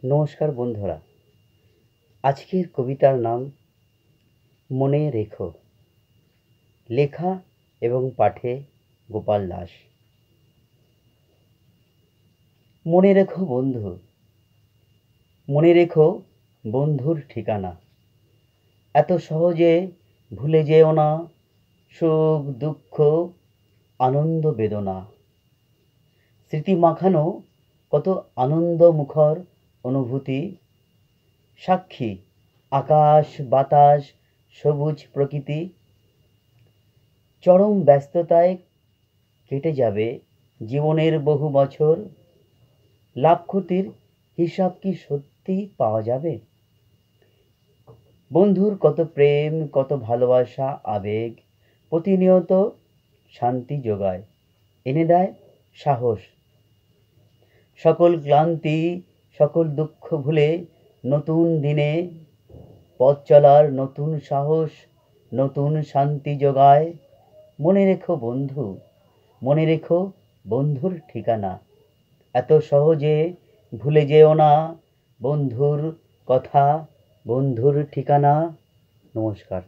নমস্কার বন্ধুরা, আজকের কবিতার নাম মনে রেখো। লেখা এবং পাঠে গোপাল দাস। মনে রেখো বন্ধু, মনে রেখো বন্ধুর ঠিকানা। এত সহজে ভুলে যেও না সুখ দুঃখ আনন্দ বেদনা। স্মৃতি মাখানো কত আনন্দ মুখর অনুভূতি, সাক্ষী আকাশ বাতাস সবুজ প্রকৃতি। চরম ব্যস্ততায় কেটে যাবে জীবনের বহু বছর, লাভ ক্ষতির হিসাব কি সত্যি পাওয়া যাবে? বন্ধুর কত প্রেম কত ভালোবাসা আবেগ প্রতিনিয়ত শান্তি যোগায়, এনে দেয় সাহস। সকল ক্লান্তি সকল দুঃখ ভুলে নতুন দিনে পথ চলার নতুন সাহস নতুন শান্তি যোগায়। মনে রেখো বন্ধু, মনে রেখো বন্ধুর ঠিকানা। এত সহজে ভুলে যেও না বন্ধুর কথা বন্ধুর ঠিকানা। নমস্কার।